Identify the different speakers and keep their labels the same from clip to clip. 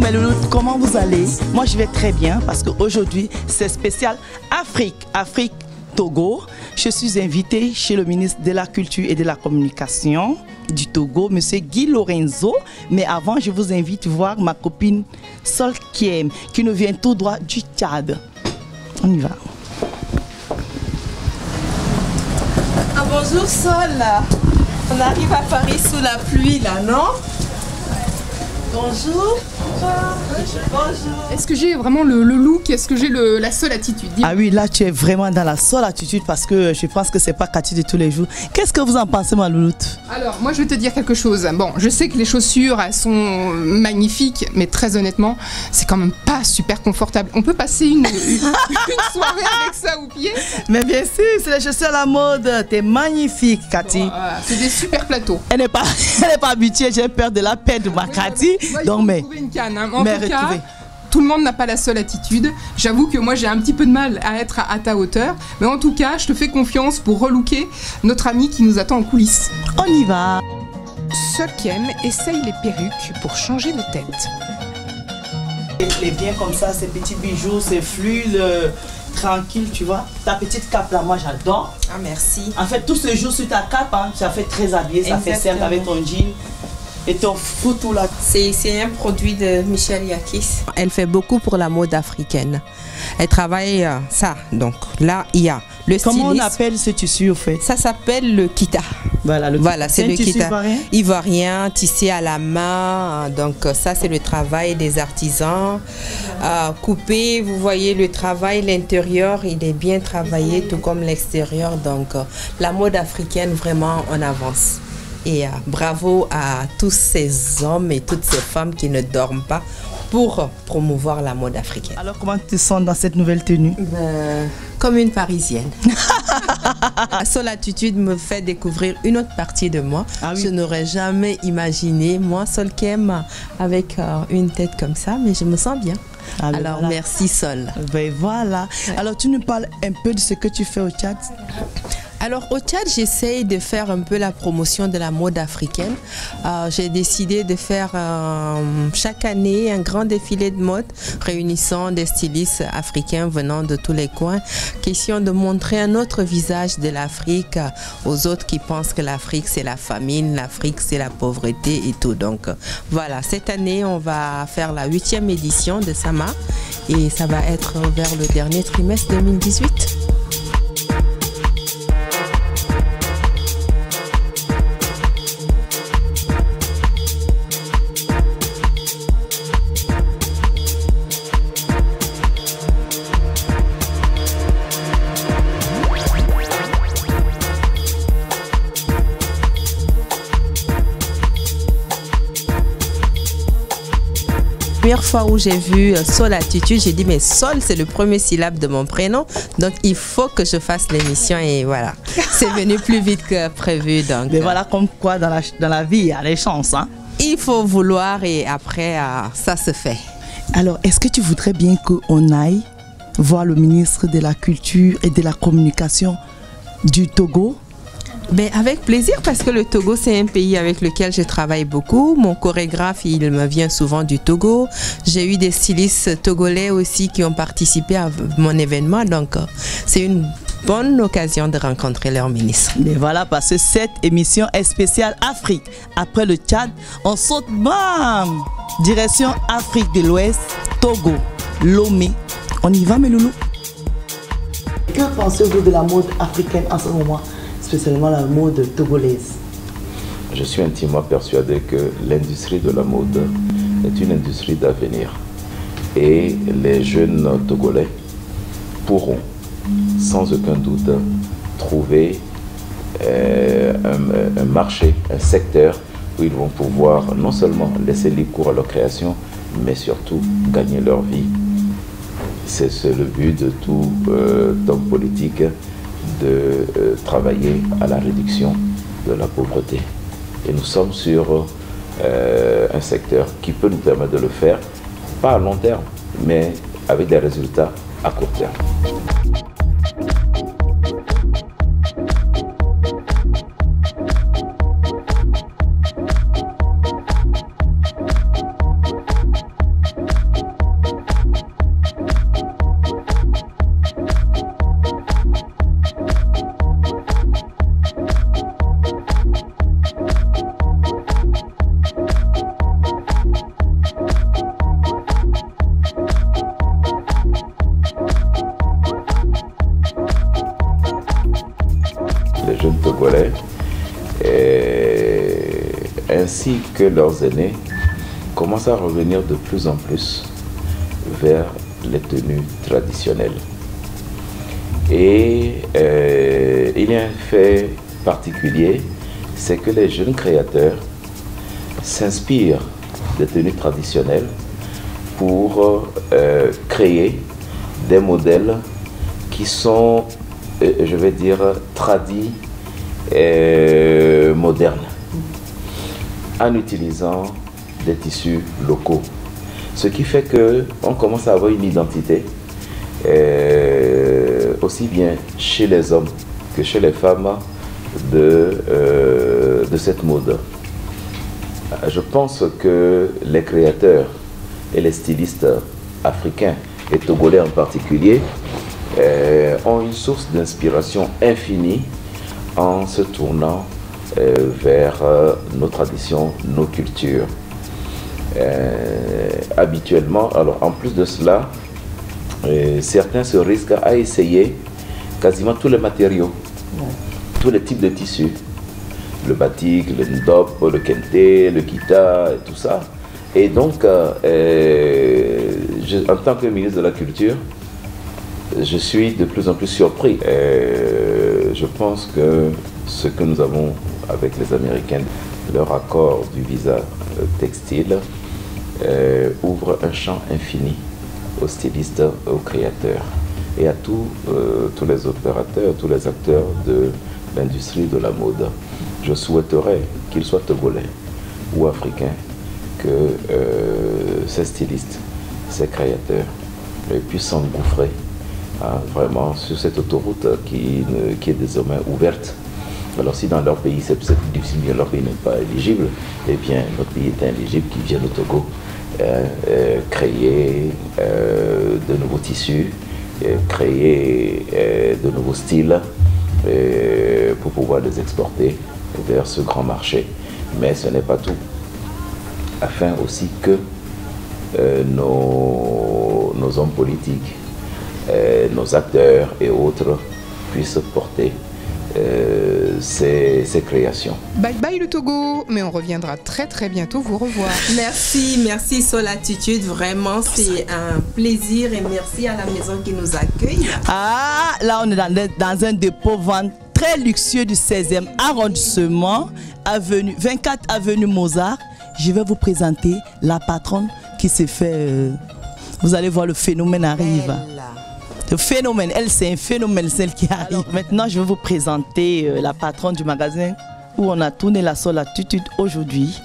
Speaker 1: mes louloutes, comment vous allez? Moi je vais très bien parce qu'aujourd'hui c'est spécial Afrique Togo. Je suis invitée chez le ministre de la Culture et de la Communication du Togo, M. Guy Lorenzo. Mais avant, je vous invite à voir ma copine Sol Kiem, qui nous vient tout droit du Tchad. On y va.
Speaker 2: Ah, bonjour Sol. On arrive à Paris sous la pluie là, non? Bonjour. Bonjour.
Speaker 3: Est-ce que j'ai vraiment le look? Est-ce que j'ai la seule attitude?
Speaker 1: Ah oui, là tu es vraiment dans la seule attitude parce que je pense que c'est pas Cathy de tous les jours. Qu'est-ce que vous en pensez, ma louloute?
Speaker 3: Alors, moi je vais te dire quelque chose. Bon, je sais que les chaussures, elles sont magnifiques, mais très honnêtement, c'est quand même pas super confortable. On peut passer une soirée avec ça aux pieds?
Speaker 1: Mais bien sûr, c'est les chaussures à la mode. T'es magnifique, Cathy.
Speaker 3: Bon, c'est des super plateaux.
Speaker 1: Elle n'est pas habituée, j'ai peur de la perte de ma Cathy.
Speaker 3: Donc, mais trouver une canne, hein. En tout cas, tout le monde n'a pas la seule attitude. J'avoue que moi j'ai un petit peu de mal à être à ta hauteur. Mais en tout cas, je te fais confiance pour relooker notre ami qui nous attend en coulisses.
Speaker 1: On y va.
Speaker 3: Sol Kiem essaye les perruques pour changer de tête.
Speaker 1: Les biens comme ça, ces petits bijoux, ces fluides, tranquille, tu vois. Ta petite cape là, moi j'adore.
Speaker 2: Ah, merci.
Speaker 1: En fait, tout se joue sur ta cape, hein. Ça fait très habillé, ça fait simple avec ton jean. Et ton foutou là.
Speaker 2: C'est un produit de Michel Yakis.
Speaker 4: Elle fait beaucoup pour la mode africaine. Elle travaille ça. Donc là, il y a le stylisme.
Speaker 1: Comment on appelle ce tissu au fait?
Speaker 4: Ça s'appelle le kita.
Speaker 1: Voilà,
Speaker 4: c'est le kita.
Speaker 1: Ivoirien?
Speaker 4: Ivoirien, tissé à la main. Donc ça, c'est le travail des artisans. Coupé, vous voyez le travail, l'intérieur, il est bien travaillé, tout comme l'extérieur. Donc la mode africaine, vraiment, on avance. Et bravo à tous ces hommes et toutes ces femmes qui ne dorment pas pour promouvoir la mode africaine.
Speaker 1: Alors comment tu te sens dans cette nouvelle tenue?
Speaker 4: Comme une Parisienne. Seule attitude me fait découvrir une autre partie de moi. Ah oui. Je n'aurais jamais imaginé, moi, Sol Kiem, avec une tête comme ça, mais je me sens bien. Alors voilà. Merci Sol.
Speaker 1: Ben voilà. Ouais. Alors tu nous parles un peu de ce que tu fais au Tchad?
Speaker 4: Alors au Tchad, j'essaye de faire un peu la promotion de la mode africaine. J'ai décidé de faire chaque année un grand défilé de mode réunissant des stylistes africains venant de tous les coins. Question de montrer un autre visage de l'Afrique aux autres qui pensent que l'Afrique c'est la famine, l'Afrique c'est la pauvreté et tout. Donc voilà, cette année on va faire la 8e édition de Sama et ça va être vers le dernier trimestre 2018. Première fois où j'ai vu Sol Attitude, j'ai dit mais Sol c'est le premier syllabe de mon prénom, donc il faut que je fasse l'émission et voilà, c'est venu plus vite que prévu. Donc,
Speaker 1: mais voilà comme quoi dans la vie il y a des chances. Hein?
Speaker 4: Il faut vouloir et après ça se fait.
Speaker 1: Alors est-ce que tu voudrais bien qu'on aille voir le ministre de la Culture et de la Communication du Togo?
Speaker 4: Ben, avec plaisir parce que le Togo c'est un pays avec lequel je travaille beaucoup. Mon chorégraphe il me vient souvent du Togo. J'ai eu des stylistes togolais aussi qui ont participé à mon événement. Donc c'est une bonne occasion de rencontrer leur ministre.
Speaker 1: Mais voilà parce que cette émission est spéciale Afrique. Après le Tchad, on saute bam! Direction Afrique de l'Ouest, Togo, Lomé. On y va mes loulous? Que pensez-vous de la mode africaine en ce moment? Spécialement la mode togolaise.
Speaker 5: Je suis intimement persuadé que l'industrie de la mode est une industrie d'avenir et les jeunes Togolais pourront sans aucun doute trouver un marché, un secteur où ils vont pouvoir non seulement laisser libre cours à leur création, mais surtout gagner leur vie. C'est le but de tout homme politique, de travailler à la réduction de la pauvreté. Et nous sommes sur un secteur qui peut nous permettre de le faire, pas à long terme, mais avec des résultats à court terme. ainsi que leurs aînés, commencent à revenir de plus en plus vers les tenues traditionnelles. Et il y a un fait particulier, c'est que les jeunes créateurs s'inspirent des tenues traditionnelles pour créer des modèles qui sont, je vais dire, tradis et modernes, en utilisant des tissus locaux. Ce qui fait qu'on commence à avoir une identité, aussi bien chez les hommes que chez les femmes, de cette mode. Je pense que les créateurs et les stylistes africains, et togolais en particulier, ont une source d'inspiration infinie en se tournant vers nos traditions, nos cultures. Habituellement, alors en plus de cela, certains se risquent à essayer quasiment tous les matériaux, tous les types de tissus, le batik, le ndop, le kente, le kita, et tout ça. Et donc, en tant que ministre de la Culture, je suis de plus en plus surpris. Je pense que ce que nous avons avec les Américains, leur accord du visa textile, ouvre un champ infini aux stylistes, aux créateurs et à tous les opérateurs, tous les acteurs de l'industrie de la mode. Je souhaiterais qu'ils soient togolais ou africains, que ces stylistes, ces créateurs puissent s'engouffrer vraiment sur cette autoroute qui est désormais ouverte. Alors si dans leur pays c'est difficile, bien leur pays n'est pas éligible, eh bien notre pays est éligible, qu'ils viennent au Togo créer de nouveaux tissus, créer de nouveaux styles pour pouvoir les exporter vers ce grand marché. Mais ce n'est pas tout. Afin aussi que nos hommes politiques, nos acteurs et autres puissent porter ces créations.
Speaker 3: Bye bye le Togo, mais on reviendra très très bientôt vous revoir.
Speaker 4: Merci Solatitude, vraiment c'est un plaisir et merci à la maison qui nous accueille.
Speaker 1: Ah, là on est dans un dépôt vente très luxueux du 16e arrondissement, 24 avenue Mozart. Je vais vous présenter la patronne qui s'est fait... vous allez voir, le phénomène arrive. Le phénomène, elle c'est un phénomène, celle qui arrive. Alors, maintenant je vais vous présenter la patronne du magasin où on a tourné la Solatitude aujourd'hui,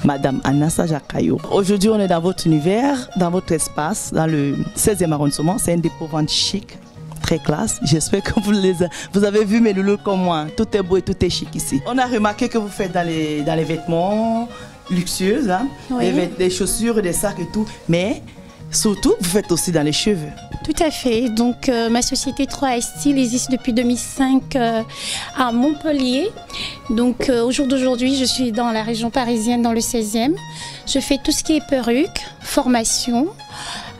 Speaker 1: Madame Anassa Jakayo. Aujourd'hui on est dans votre univers, dans votre espace, dans le 16e arrondissement. C'est un dépôt vente chic, très classe. J'espère que vous avez vu mes loulous comme moi. Tout est beau et tout est chic ici. On a remarqué que vous faites dans les vêtements luxueux, hein? Oui. Des chaussures, des sacs et tout, mais surtout vous faites aussi dans les cheveux.
Speaker 6: Tout à fait. Donc ma société 3A Style existe depuis 2005 à Montpellier. Donc au jour d'aujourd'hui, je suis dans la région parisienne, dans le 16e. Je fais tout ce qui est perruque, formation,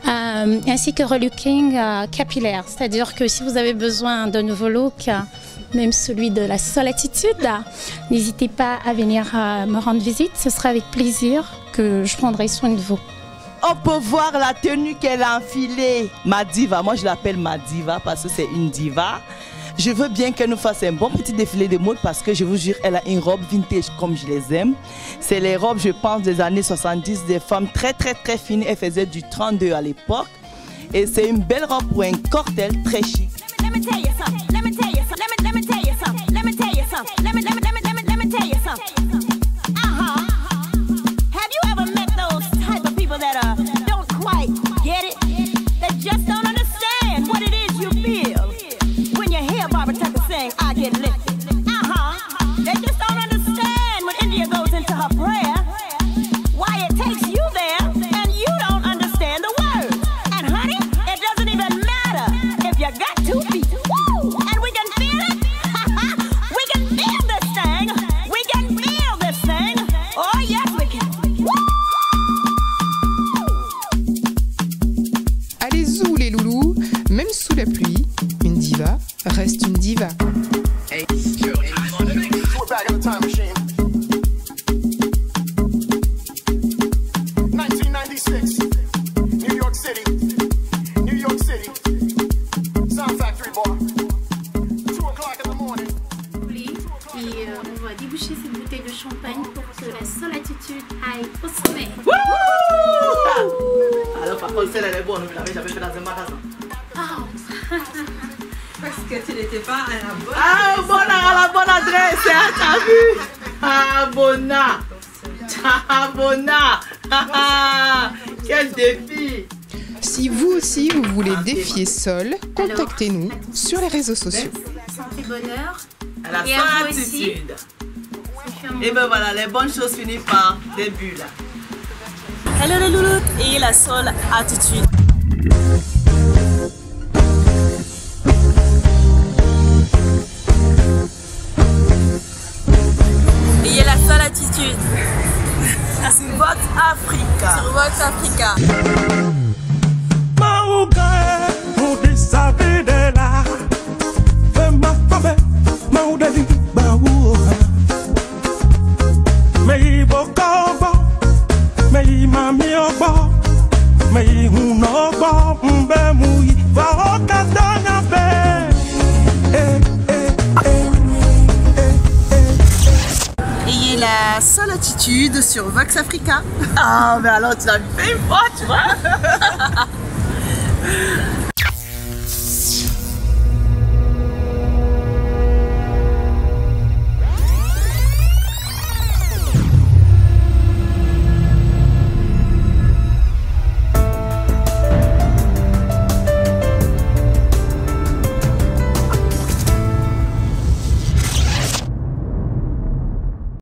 Speaker 6: ainsi que relooking capillaire. C'est-à-dire que si vous avez besoin d'un nouveau look, même celui de la Solatitude, n'hésitez pas à venir me rendre visite. Ce sera avec plaisir que je prendrai soin de vous.
Speaker 1: On peut voir la tenue qu'elle a enfilée. Ma diva, moi je l'appelle ma diva parce que c'est une diva. Je veux bien qu'elle nous fasse un bon petit défilé de mode parce que je vous jure, elle a une robe vintage comme je les aime. C'est les robes, je pense, des années 70, des femmes très fines. Elle faisait du 32 à l'époque. Et c'est une belle robe pour un cocktail très chic.
Speaker 6: cette bouteille de champagne pour que la seule attitude aille au sommet.
Speaker 1: Alors par contre, celle-là elle est bonne, vous l'avez jamais fait dans un magasin.
Speaker 2: Parce que tu n'étais pas à la bonne
Speaker 1: adresse. À la bonne adresse, t'as vu? Quel défi!
Speaker 3: Si vous aussi vous voulez défier Sol, contactez-nous sur les réseaux sociaux.
Speaker 6: Santé, bonheur.
Speaker 1: À la seule attitude. Et ben voilà, les bonnes choses finissent par des bulles.
Speaker 2: Hello les loulous, ayez la seule attitude. Ayez la seule attitude.
Speaker 1: Sur Vox Africa.
Speaker 2: Sur Vox Africa. Ayez la seule attitude sur Vox Africa.
Speaker 1: Ah, mais alors tu l'as fait une fois, tu vois.